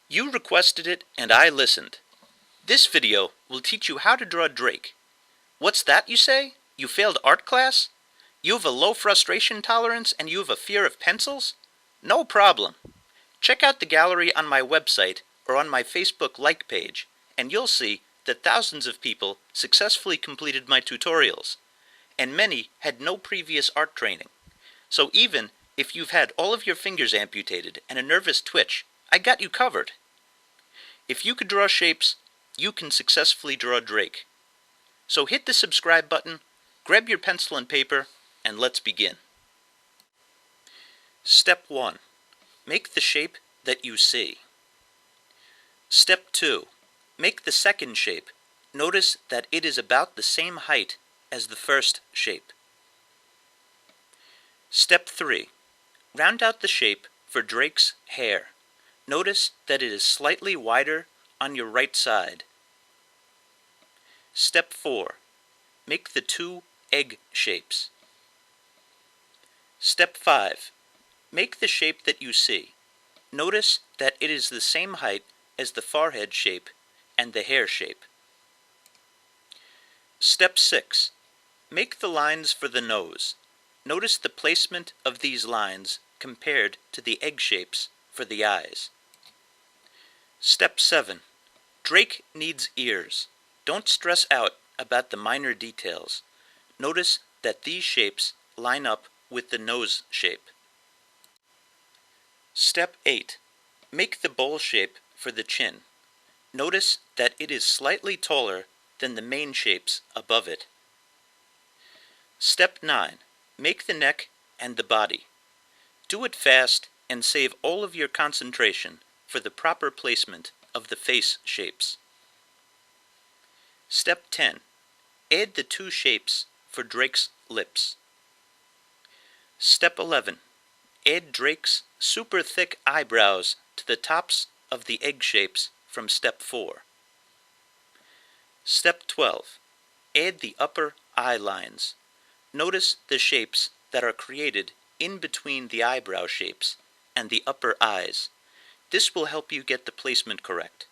You requested it and I listened. This video will teach you how to draw Drake. What's that, you say? You failed art class? You have a low frustration tolerance and you have a fear of pencils? No problem. Check out the gallery on my website or on my Facebook like page, and you'll see that thousands of people successfully completed my tutorials, and many had no previous art training. So even if you've had all of your fingers amputated and a nervous twitch, I got you covered. If you could draw shapes, you can successfully draw Drake. So hit the subscribe button, grab your pencil and paper, and let's begin. Step 1. Make the shape that you see. Step 2. Make the second shape. Notice that it is about the same height as the first shape. Step 3. Round out the shape for Drake's hair. Notice that it is slightly wider on your right side. Step 4. Make the two egg shapes. Step 5. Make the shape that you see. Notice that it is the same height as the forehead shape and the hair shape. Step 6. Make the lines for the nose. Notice the placement of these lines compared to the egg shapes for the eyes. Step 7. Drake needs ears. Don't stress out about the minor details. Notice that these shapes line up with the nose shape. Step 8. Make the bowl shape for the chin. Notice that it is slightly taller than the main shapes above it. Step 9. Make the neck and the body. Do it fast and save all of your concentration for the proper placement of the face shapes. Step 10. Add the two shapes for Drake's lips. Step 11. Add Drake's super thick eyebrows to the tops of the egg shapes from Step 4. Step 12. Add the upper eye lines. Notice the shapes that are created in between the eyebrow shapes and the upper eyes. This will help you get the placement correct.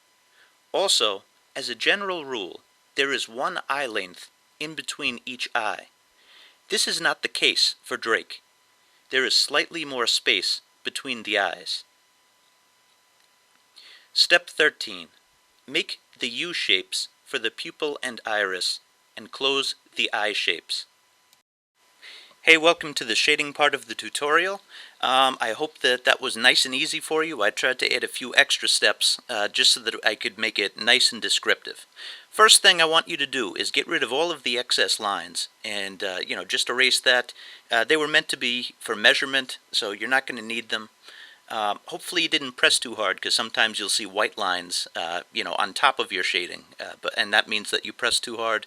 Also, as a general rule, there is one eye length in between each eye. This is not the case for Drake. There is slightly more space between the eyes. Step 13. Make the U shapes for the pupil and iris, and close the eye shapes. Hey, welcome to the shading part of the tutorial. I hope that was nice and easy for you. I tried to add a few extra steps just so that I could make it nice and descriptive. First thing I want you to do is get rid of all of the excess lines and just erase that. They were meant to be for measurement, so you're not going to need them. Hopefully you didn't press too hard, because sometimes you'll see white lines on top of your shading, and that means that you press too hard.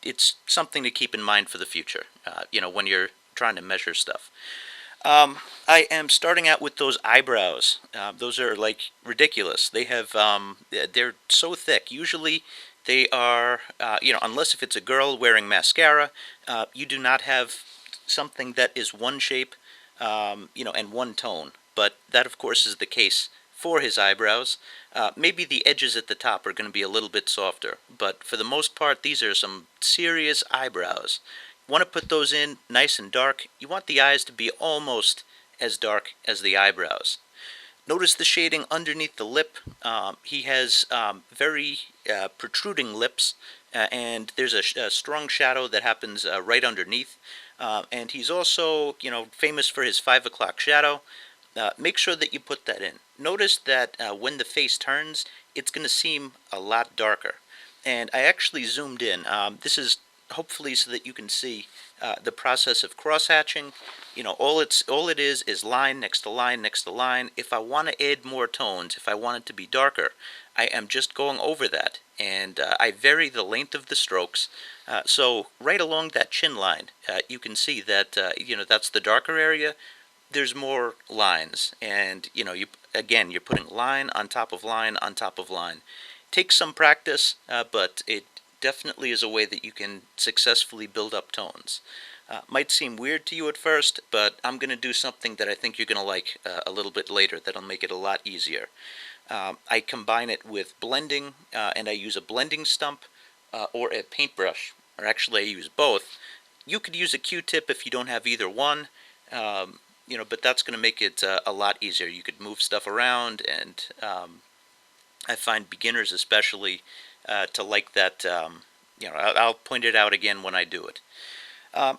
It's something to keep in mind for the future, when you're trying to measure stuff. I am starting out with those eyebrows. Those are like ridiculous. They have, they're so thick. Usually they are, unless if it's a girl wearing mascara, you do not have something that is one shape, and one tone. But that, of course, is the case for his eyebrows. Maybe the edges at the top are going to be a little bit softer, but for the most part, these are some serious eyebrows. You want to put those in nice and dark. You want the eyes to be almost as dark as the eyebrows. Notice the shading underneath the lip. He has very protruding lips, and there's a strong shadow that happens right underneath. And he's also, famous for his 5 o'clock shadow. Make sure that you put that in. Notice that when the face turns, it's going to seem a lot darker. And I actually zoomed in. This is hopefully so that you can see the process of cross-hatching. All it is line next to line next to line. If I want to add more tones, if I want it to be darker, I am just going over that. And I vary the length of the strokes. So right along that chin line, you can see that, that's the darker area. There's more lines, and you're putting line on top of line on top of line. Takes some practice, but it definitely is a way that you can successfully build up tones. Might seem weird to you at first, but I'm going to do something that I think you're going to like a little bit later that'll make it a lot easier. I combine it with blending, and I use a blending stump or a paintbrush, or actually I use both. You could use a Q-tip if you don't have either one, but that's going to make it a lot easier. You could move stuff around, and I find beginners especially to like that. I'll point it out again when I do it.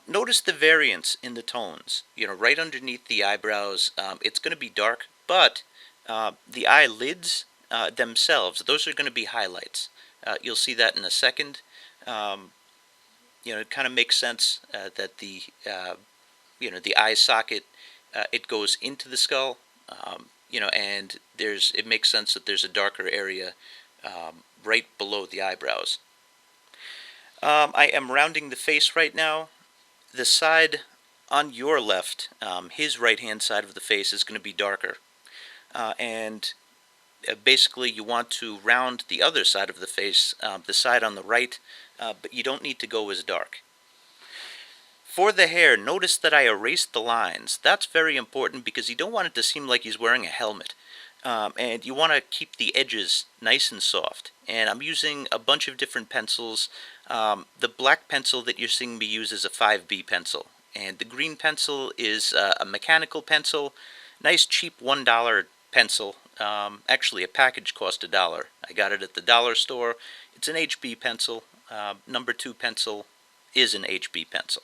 Notice the variance in the tones. Right underneath the eyebrows, it's going to be dark, but the eyelids themselves, those are going to be highlights. You'll see that in a second. It kind of makes sense that the eye socket, it goes into the skull, and it makes sense that there's a darker area right below the eyebrows. I am rounding the face right now. The side on your left, his right-hand side of the face is going to be darker. And basically you want to round the other side of the face, the side on the right, but you don't need to go as dark. For the hair, notice that I erased the lines. That's very important because you don't want it to seem like he's wearing a helmet. And you want to keep the edges nice and soft. And I'm using a bunch of different pencils. The black pencil that you're seeing me use is a 5B pencil. And the green pencil is a mechanical pencil. Nice cheap $1 pencil. Actually, a package cost $1. I got it at the dollar store. It's an HB pencil. Number 2 pencil is an HB pencil.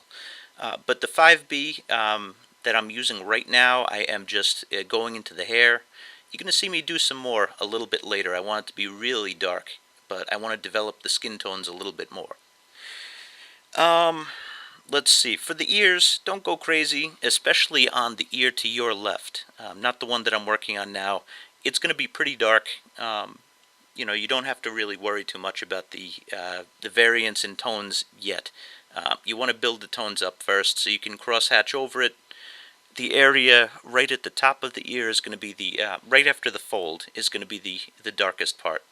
But the 5B that I'm using right now, I am just going into the hair. You're going to see me do some more a little bit later. I want it to be really dark, but I want to develop the skin tones a little bit more. Let's see. For the ears, don't go crazy, especially on the ear to your left. Not the one that I'm working on now. It's going to be pretty dark. You don't have to really worry too much about the variance in tones yet. You want to build the tones up first so you can cross-hatch over it. The area right at the top of the ear is going to be right after the fold is going to be the darkest part.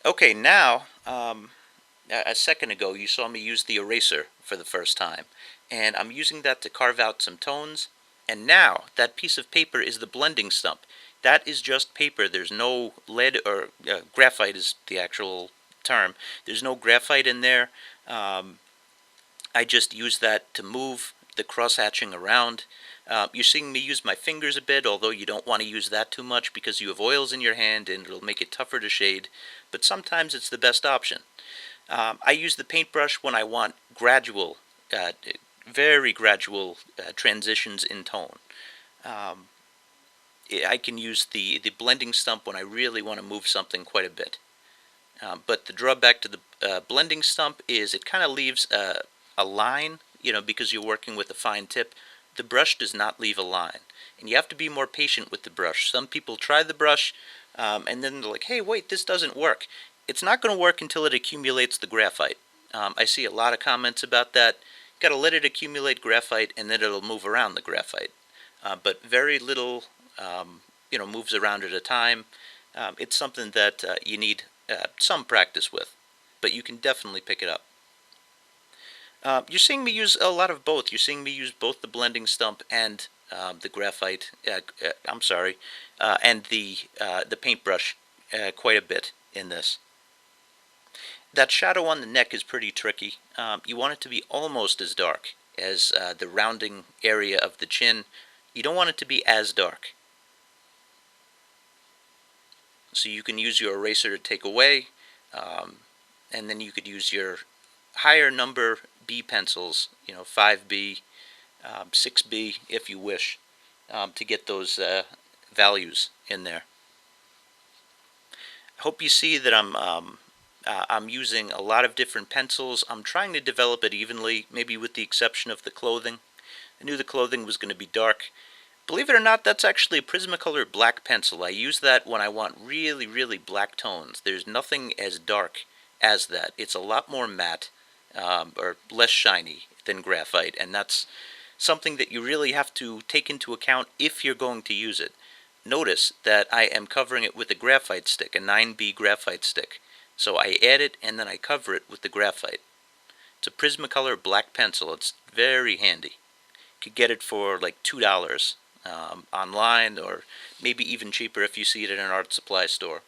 Okay, now, a second ago you saw me use the eraser for the first time, and I'm using that to carve out some tones, and now that piece of paper is the blending stump. That is just paper. There's no lead, or graphite is the actual term. There's no graphite in there. I just use that to move the cross-hatching around. You're seeing me use my fingers a bit, although you don't want to use that too much because you have oils in your hand and it'll make it tougher to shade, but sometimes it's the best option. I use the paintbrush when I want gradual, very gradual transitions in tone. I can use the blending stump when I really want to move something quite a bit. But the drawback to the blending stump is it kind of leaves a line, because you're working with a fine tip. The brush does not leave a line, and you have to be more patient with the brush. Some people try the brush, and then they're like, hey, wait, this doesn't work. It's not going to work until it accumulates the graphite. I see a lot of comments about that. Got to let it accumulate graphite, and then it'll move around the graphite. But very little, moves around at a time. It's something that you need some practice with, but you can definitely pick it up. You're seeing me use a lot of both. You're seeing me use both the blending stump and the graphite, and the paintbrush quite a bit in this. That shadow on the neck is pretty tricky. You want it to be almost as dark as the rounding area of the chin. You don't want it to be as dark. So you can use your eraser to take away, and then you could use your higher number B pencils, 5B, 6B if you wish, to get those values in there. I hope you see that I'm using a lot of different pencils. I'm trying to develop it evenly, maybe with the exception of the clothing. I knew the clothing was going to be dark. Believe it or not, that's actually a Prismacolor black pencil. I use that when I want really, really black tones. There's nothing as dark as that. It's a lot more matte, or less shiny than graphite, and that's something that you really have to take into account if you're going to use it. Notice that I am covering it with a graphite stick, a 9B graphite stick. So I add it and then I cover it with the graphite. It's a Prismacolor black pencil. It's very handy. You could get it for like $2 online, or maybe even cheaper if you see it at an art supply store.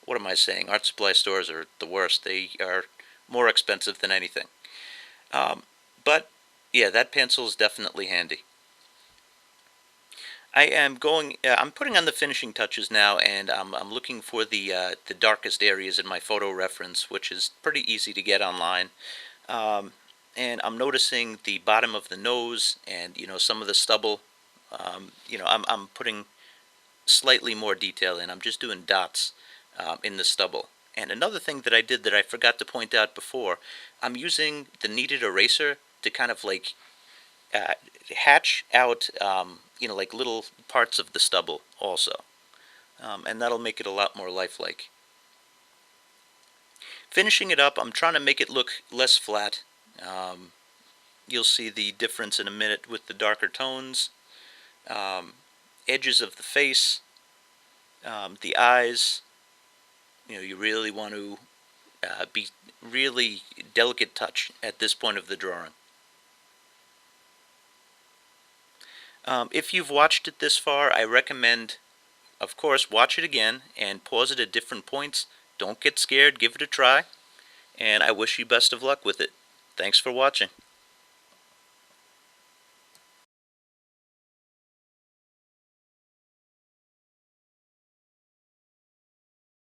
What am I saying? Art supply stores are the worst. They are more expensive than anything. But yeah, that pencil is definitely handy. I'm putting on the finishing touches now, and I'm looking for the darkest areas in my photo reference, which is pretty easy to get online. And I'm noticing the bottom of the nose and some of the stubble. I'm putting slightly more detail in. I'm just doing dots in the stubble. And another thing that I did that I forgot to point out before, I'm using the kneaded eraser to kind of like uh, hatch out, like little parts of the stubble also. And that'll make it a lot more lifelike. Finishing it up, I'm trying to make it look less flat. You'll see the difference in a minute with the darker tones. Edges of the face, the eyes. You really want to be really delicate touch at this point of the drawing. If you've watched it this far, I recommend, of course, watch it again and pause it at different points. Don't get scared, give it a try, and I wish you best of luck with it. Thanks for watching.